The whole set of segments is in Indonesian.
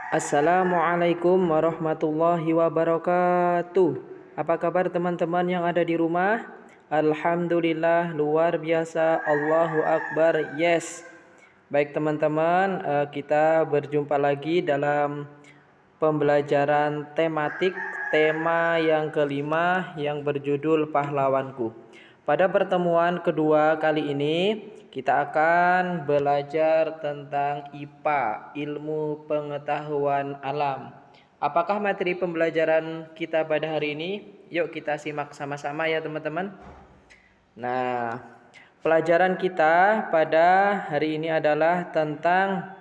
Assalamualaikum warahmatullahi wabarakatuh. Apa kabar teman-teman yang ada di rumah? Alhamdulillah, luar biasa. Allahu Akbar. Yes. Baik teman-teman, kita berjumpa lagi dalam pembelajaran tematik tema yang kelima yang berjudul Pahlawanku. Pada pertemuan kedua kali ini kita akan belajar tentang IPA, ilmu pengetahuan alam. Apakah materi pembelajaran kita pada hari ini? Yuk kita simak sama-sama ya teman-teman. Nah, pelajaran kita pada hari ini adalah tentang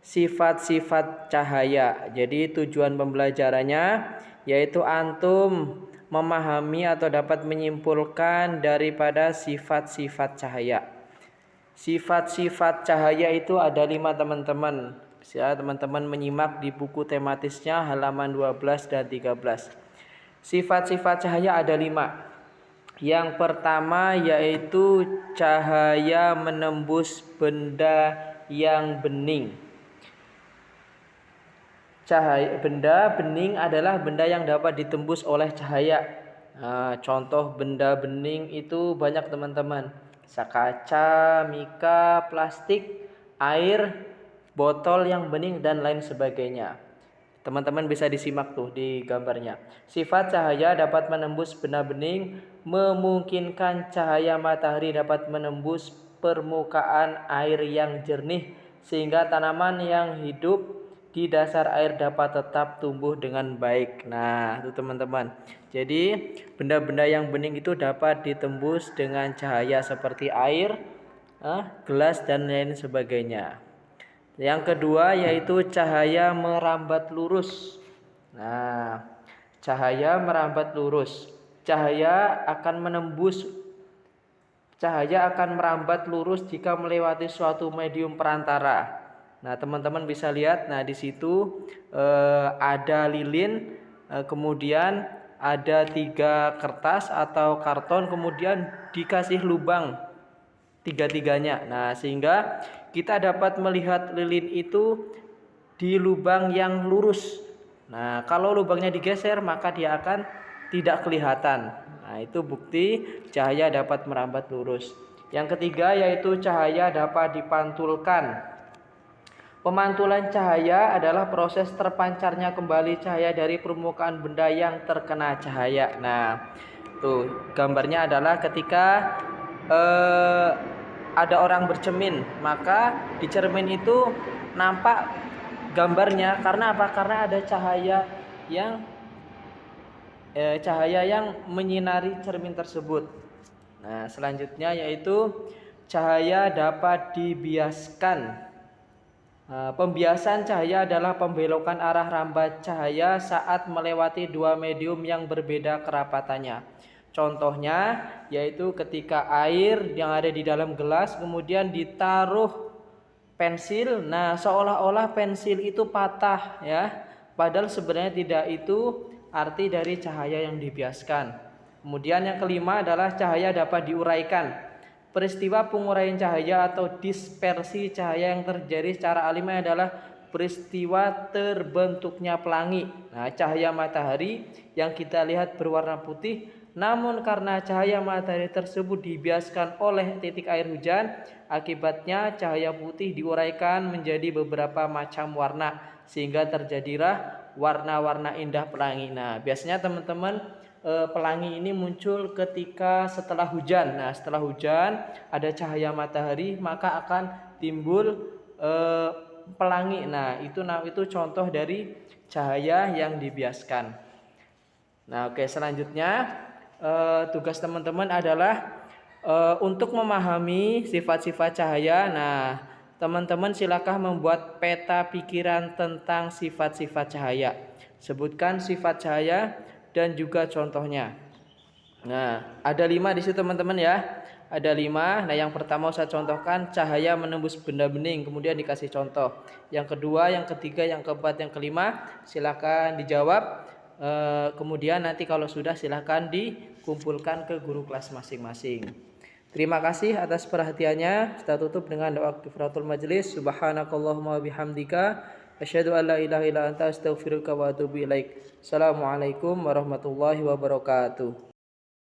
sifat-sifat cahaya. Jadi tujuan pembelajarannya yaitu antum memahami atau dapat menyimpulkan daripada sifat-sifat cahaya. Sifat-sifat cahaya itu ada 5 teman-teman. Ya, teman-teman menyimak di buku tematisnya halaman 12 dan 13. Sifat-sifat cahaya ada 5. Yang pertama yaitu cahaya menembus benda yang bening. Cahaya benda bening adalah benda yang dapat ditembus oleh cahaya. Nah, contoh benda bening itu banyak teman-teman. Kaca, mika, plastik, air, botol yang bening dan lain sebagainya. Teman-teman bisa disimak tuh di gambarnya. Sifat cahaya dapat menembus benda bening, memungkinkan cahaya matahari dapat menembus permukaan air yang jernih sehingga tanaman yang hidup di dasar air dapat tetap tumbuh dengan baik. Nah, itu teman-teman. Jadi, benda-benda yang bening itu dapat ditembus dengan cahaya seperti air, gelas dan lain sebagainya. Yang kedua yaitu cahaya merambat lurus. Nah, cahaya merambat lurus. Cahaya akan merambat lurus jika melewati suatu medium perantara. Nah, teman-teman bisa lihat, nah di situ ada lilin, kemudian ada 3 kertas atau karton, kemudian dikasih lubang tiga-tiganya. Nah, sehingga kita dapat melihat lilin itu di lubang yang lurus. Nah, kalau lubangnya digeser maka dia akan tidak kelihatan. Nah, itu bukti cahaya dapat merambat lurus. Yang ketiga yaitu cahaya dapat dipantulkan. Pemantulan cahaya adalah proses terpancarnya kembali cahaya dari permukaan benda yang terkena cahaya. Nah, tuh gambarnya adalah ketika ada orang bercermin, maka di cermin itu nampak gambarnya. Karena apa? Karena ada cahaya yang menyinari cermin tersebut. Nah, selanjutnya yaitu cahaya dapat dibiaskan. Pembiasan cahaya adalah pembelokan arah rambat cahaya saat melewati 2 medium yang berbeda kerapatannya. Contohnya yaitu ketika air yang ada di dalam gelas kemudian ditaruh pensil, nah seolah-olah pensil itu patah ya. Padahal sebenarnya tidak, itu arti dari cahaya yang dibiaskan. Kemudian yang kelima adalah cahaya dapat diuraikan. Peristiwa penguraian cahaya atau dispersi cahaya yang terjadi secara alami adalah peristiwa terbentuknya pelangi. Nah, cahaya matahari yang kita lihat berwarna putih, namun karena cahaya matahari tersebut dibiaskan oleh titik air hujan, akibatnya cahaya putih diuraikan menjadi beberapa macam warna sehingga terjadilah warna-warna indah pelangi. Nah, biasanya teman-teman, pelangi ini muncul ketika setelah hujan. Nah, setelah hujan ada cahaya matahari maka akan timbul pelangi. Nah, itu contoh dari cahaya yang dibiaskan. Nah, oke, selanjutnya tugas teman-teman adalah untuk memahami sifat-sifat cahaya. Nah, teman-teman silakan membuat peta pikiran tentang sifat-sifat cahaya. Sebutkan sifat cahaya dan juga contohnya. Nah, ada 5 di situ teman-teman ya. Ada 5. Nah, yang pertama saya contohkan cahaya menembus benda bening, kemudian dikasih contoh. Yang kedua, yang ketiga, yang keempat, yang kelima silakan dijawab. Kemudian nanti kalau sudah silakan dikumpulkan ke guru kelas masing-masing. Terima kasih atas perhatiannya. Kita tutup dengan doa kifaratul majelis. Subhanakallahumma bihamdika Asyhadu an la ilaha illa anta astaghfiruka wa atubu ilaik. Assalamualaikum warahmatullahi wabarakatuh.